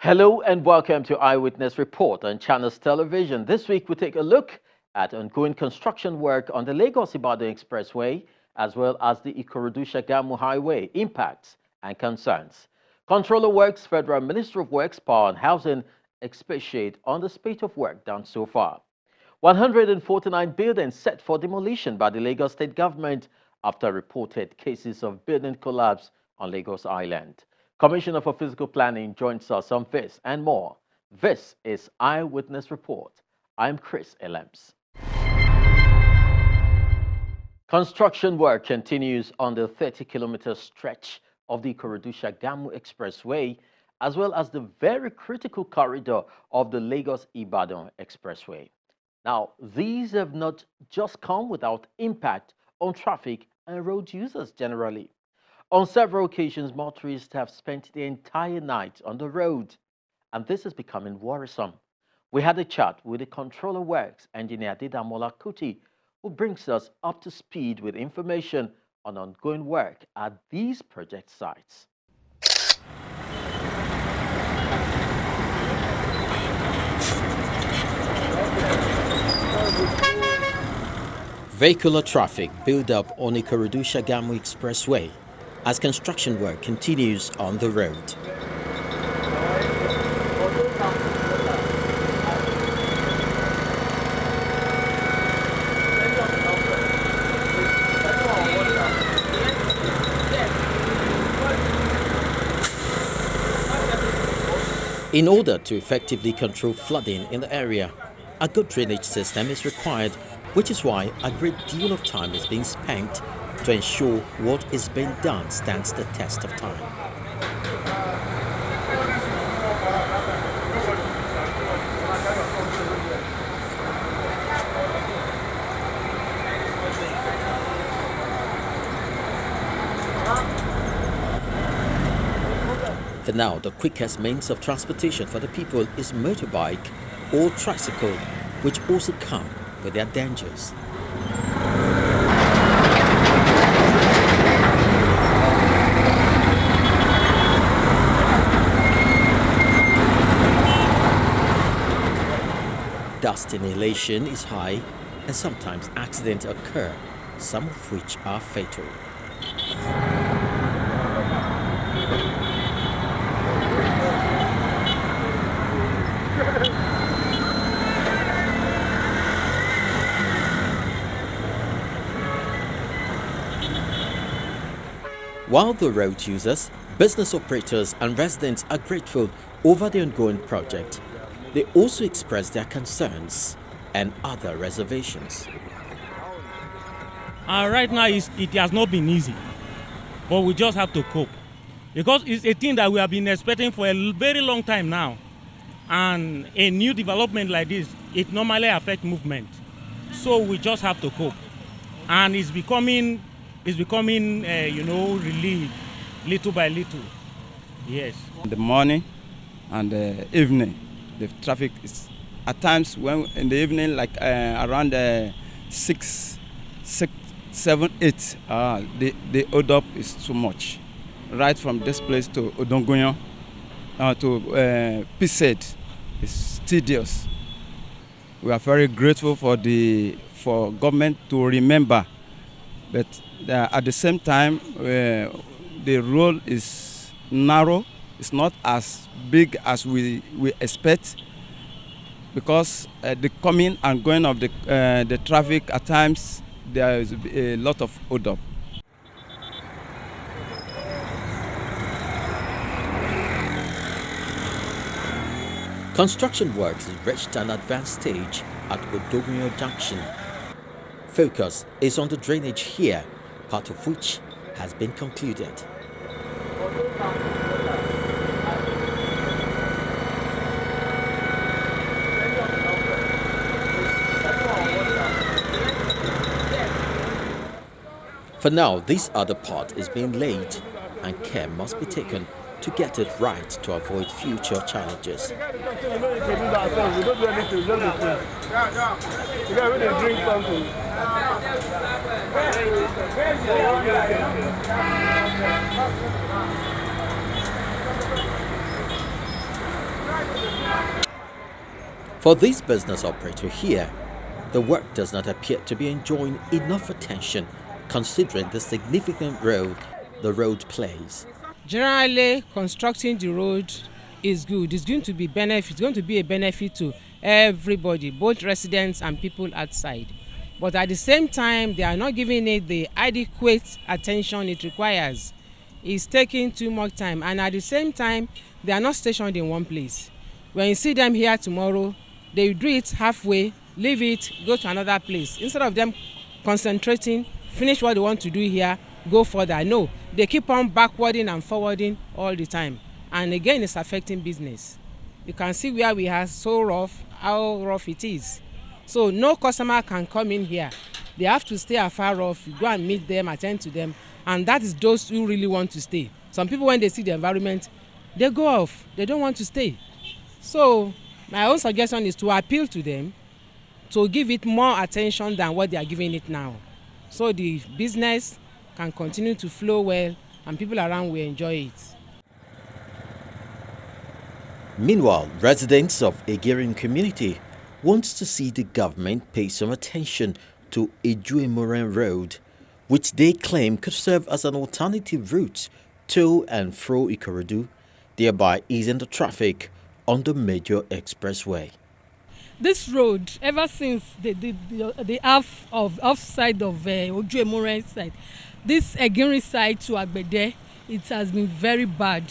Hello and welcome to Eyewitness Report on Channels Television. This week we take a look at ongoing construction work on the Lagos-Ibadan Expressway as well as the Ikorodu Shagamu Highway impacts and concerns. Controller Works, Federal Ministry of Works, Power and Housing expatiate on the spate of work done so far. 149 buildings set for demolition by the Lagos State government after reported cases of building collapse on Lagos Island. Commissioner for Physical Planning joins us on this and more. This is Eyewitness Report. I'm Chris Elems. Construction work continues on the 30-kilometer stretch of the Ikorodu Shagamu Expressway, as well as the very critical corridor of the Lagos-Ibadan Expressway. Now, these have not just come without impact on traffic and road users generally. On several occasions, motorists have spent the entire night on the road, and this is becoming worrisome. We had a chat with the Controller Works engineer Didamola Kuti, who brings us up to speed with information on ongoing work at these project sites. Vehicular traffic build up on Ikorodu Shagamu Expressway as construction work continues on the road. In order to effectively control flooding in the area, a good drainage system is required, which is why a great deal of time is being spent to ensure what is being done stands the test of time. For now, the quickest means of transportation for the people is motorbike or tricycle, which also come with their dangers. Dust inhalation is high and sometimes accidents occur, some of which are fatal. While the road users, business operators and residents are grateful over the ongoing project, they also express their concerns and other reservations. Right now, it has not been easy, but we just have to cope. Because it's a thing that we have been expecting for a very long time now. And a new development like this, it normally affects movement. So we just have to cope. And it's becoming relief, little by little. Yes. In the morning and the evening, the traffic is at times when in the evening, like around 6, 7, 8, the hold up is too much. Right from this place to Odongoyan to Pised is tedious. We are very grateful for government to remember, but at the same time, the road is narrow. It's not as big as we expect, because the coming and going of the traffic at times there is a lot of hold up. Construction works reached an advanced stage at Odongoyan Junction. Focus is on the drainage here, part of which has been concluded. For now, this other part is being laid, and care must be taken to get it right to avoid future challenges. For this business operator here, the work does not appear to be enjoying enough attention considering the significant role the road plays. Generally, constructing the road is good. It's going to be benefit. It's going to be a benefit to everybody, both residents and people outside. But at the same time, they are not giving it the adequate attention it requires. It's taking too much time, and at the same time, they are not stationed in one place. When you see them here tomorrow, they do it halfway, leave it, go to another place. Instead of them concentrating, finish what they want to do here, go further. No, they keep on backwarding and forwarding all the time. And again, it's affecting business. You can see where we are so rough, how rough it is. So no customer can come in here. They have to stay afar off. You go and meet them, attend to them. And that is those who really want to stay. Some people, when they see the environment, they go off. They don't want to stay. So my own suggestion is to appeal to them to give it more attention than what they are giving it now. So the business can continue to flow well and people around will enjoy it. Meanwhile, residents of Egerin community wants to see the government pay some attention to Ejuemoren Road, which they claim could serve as an alternative route to and fro Ikorodu, thereby easing the traffic on the major expressway. This road, ever since the half side of Ojuemoren side, this Egerin side to Agbede, it has been very bad.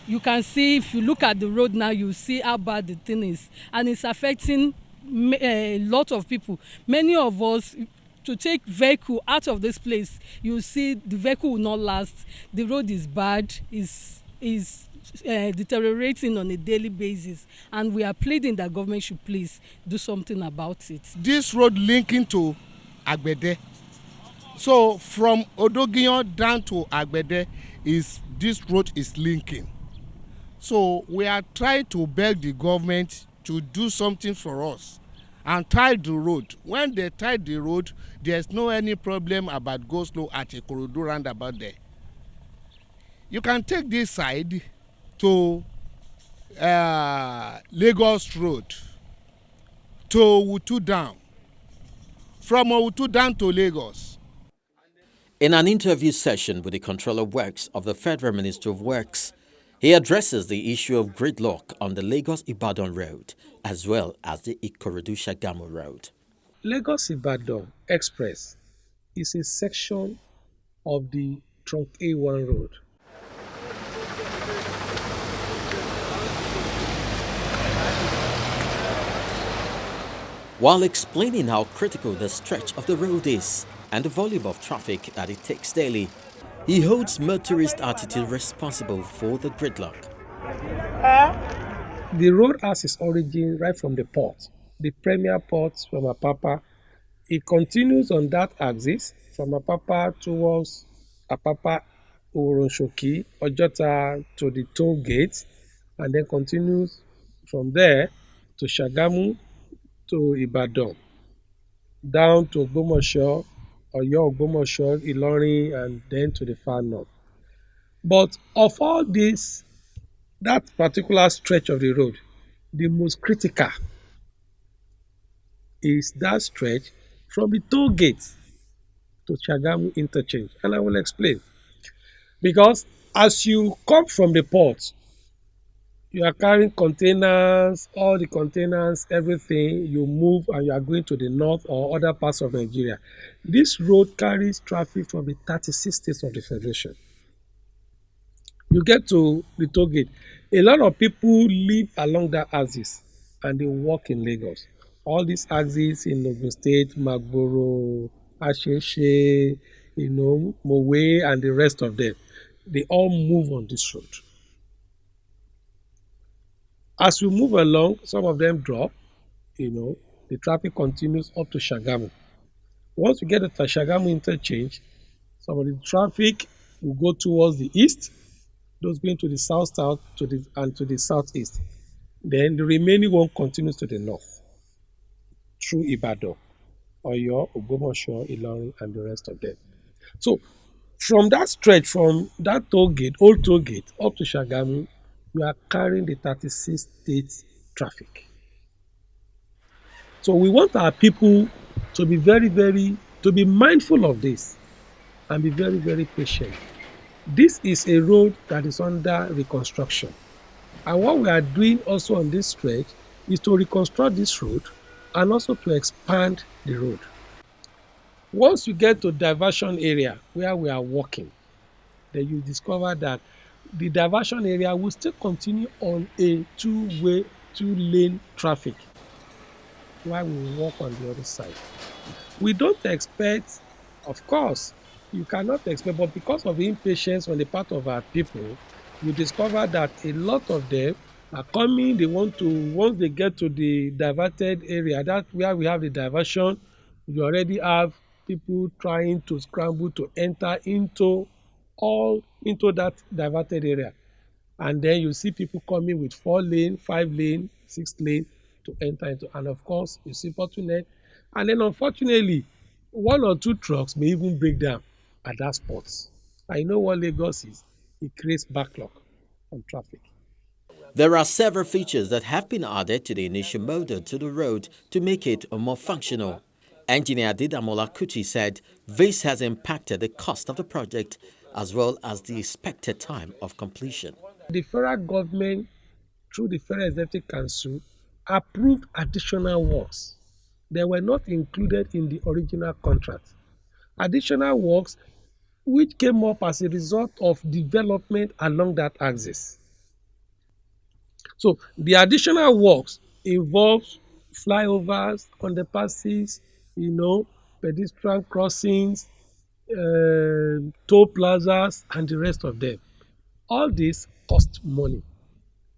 You can see, if you look at the road now, you see how bad the thing is, and it's affecting a lot of people. Many of us, to take vehicle out of this place, you see the vehicle will not last. The road is bad, is deteriorating on a daily basis, and we are pleading that government should please do something about it. This road linking to Agbede, so from Odogiyan down to Agbede, this road is linking. So we are trying to beg the government to do something for us and tie the road. When they tie the road, there's no any problem about go slow at Ikorodu roundabout there. You can take this side to Lagos Road, to Owutu Dam, from Owutu Dam to Lagos. In an interview session with the Controller of Works of the Federal Ministry of Works, he addresses the issue of gridlock on the Lagos-Ibadan Road as well as the Ikorodu-Shagamu Road. Lagos-Ibadan Express is a section of the Trunk A1 road. While explaining how critical the stretch of the road is and the volume of traffic that it takes daily, he holds motorist attitude responsible for the gridlock. The road has its origin right from the port, the premier port from Apapa. It continues on that axis from Apapa towards Apapa, Oronshoki, Ojota to the toll gate, and then continues from there to Shagamu, to Ibadan, down to Ogbomoso, Oyo, Ogbomoso, Ilorin, and then to the far north. But of all this, that particular stretch of the road, the most critical is that stretch from the toll gate to Shagamu interchange. And I will explain. Because as you come from the port, you are carrying containers, all the containers, everything, you move and you are going to the north or other parts of Nigeria. This road carries traffic from the 36 states of the Federation. You get to the toll gate. A lot of people live along that axis and they work in Lagos. All these axes in Ogun State, Magboro, Asheshe, Mowe, and the rest of them, they all move on this road. As we move along, some of them drop, the traffic continues up to Shagamu. Once we get to Shagamu interchange, some of the traffic will go towards the east, those going to the south and to the southeast. Then the remaining one continues to the north through Ibadan, Oyo, Ogbomoso, Ilorin, and the rest of them. So from that stretch, from that toll gate, old toll gate, up to Shagamu, we are carrying the 36 states traffic. So we want our people to be to be mindful of this and be very, very patient. This is a road that is under reconstruction. And what we are doing also on this stretch is to reconstruct this road and also to expand the road. Once you get to diversion area where we are walking, then you discover that the diversion area will still continue on a two-way, two-lane traffic while we walk on the other side. We don't expect, of course, you cannot expect, but because of impatience on the part of our people, you discover that a lot of them are coming, they want to, once they get to the diverted area, that where we have the diversion, you already have people trying to scramble to enter into that diverted area. And then you see people coming with 4 lane, 5 lane, 6 lane to enter into. And of course, you see bottleneck. And then unfortunately, one or two trucks may even break down at that spot. I know what Lagos is. It creates backlog on traffic. There are several features that have been added to the initial model to the road to make it more functional. Engineer Didamola Kuti said this has impacted the cost of the project as well as the expected time of completion. The federal government, through the Federal Executive Council, approved additional works. They were not included in the original contract. Additional works which came up as a result of development along that axis. So the additional works involves flyovers, underpasses, pedestrian crossings, toll plazas, and the rest of them. All this cost money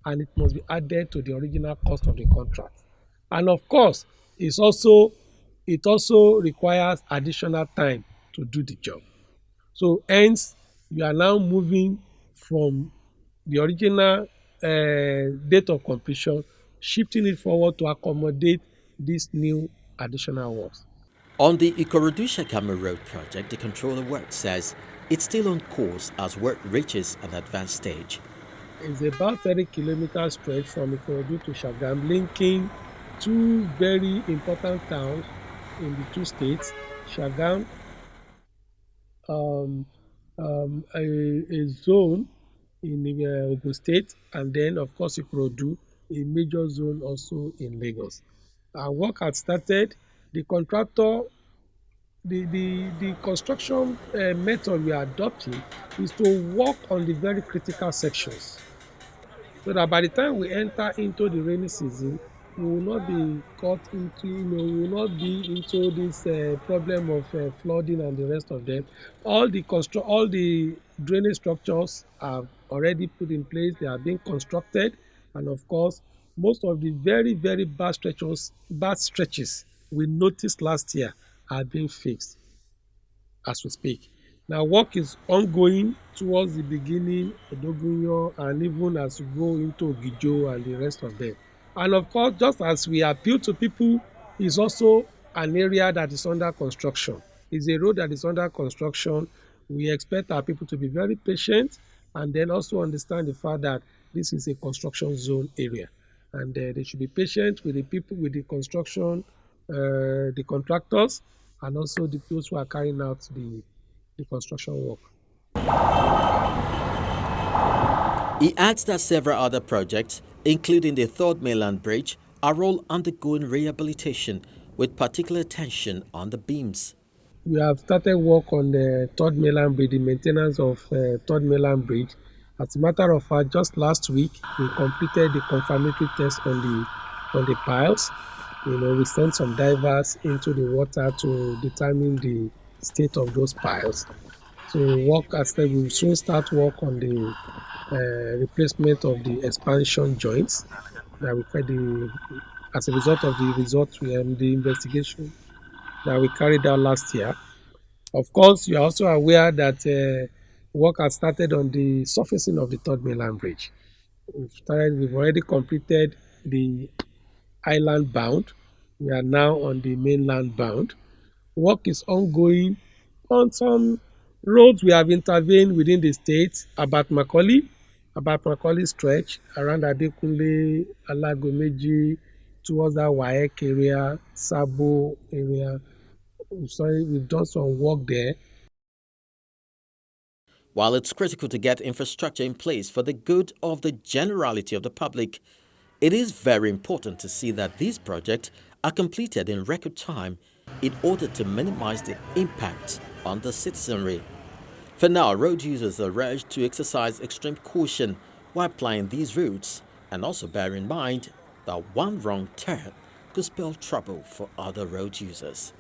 and it must be added to the original cost of the contract. And of course, it also requires additional time to do the job. So hence, you are now moving from the original date of completion, shifting it forward to accommodate these new additional works. On the Ikorodu Shagamu Road project, the controller work says it's still on course as work reaches an advanced stage. It's about 30-kilometer stretch from Ikorodu to Shagamu, linking two very important towns in the two states, Shagamu, a zone in Ogun State, and then of course Ikorodu, a major zone also in Lagos. Our work had started. The contractor, the construction method we are adopting is to work on the very critical sections, so that by the time we enter into the rainy season, we will not be caught into, we will not be into this problem of flooding and the rest of them. All the drainage structures are already put in place. They are being constructed, and of course, most of the very, very bad stretches we noticed last year are being fixed as we speak. Now, work is ongoing towards the beginning, Odogunyo, and even as we go into Ogijo and the rest of them. And of course, just as we appeal to people, is also an area that is under construction. It's a road that is under construction. We expect our people to be very patient and then also understand the fact that this is a construction zone area. And they should be patient with the people, with the construction, the contractors, and also those who are carrying out the construction work. He adds that several other projects, including the Third Mainland Bridge, are all undergoing rehabilitation with particular attention on the beams. We have started work on the Third Mainland Bridge, the maintenance of Third Mainland Bridge. As a matter of fact, just last week, we completed the confirmatory test on the piles. We sent some divers into the water to determine the state of those piles. So work as we will soon start work on the replacement of the expansion joints that as a result of the investigation that we carried out last year. Of course, you are also aware that work has started on the surfacing of the Third Mainland Bridge. We've already completed the island bound. We are now on the mainland bound. Work is ongoing on some roads. We have intervened within the state about Macaulay. about Macaulay stretch around Adekunle, Alagomeji, towards that Waec area, Sabo area. I'm sorry, we've done some work there. While it's critical to get infrastructure in place for the good of the generality of the public, it is very important to see that these projects are completed in record time in order to minimize the impact on the citizenry. For now, road users are urged to exercise extreme caution while applying these routes, and also bear in mind that one wrong turn could spell trouble for other road users.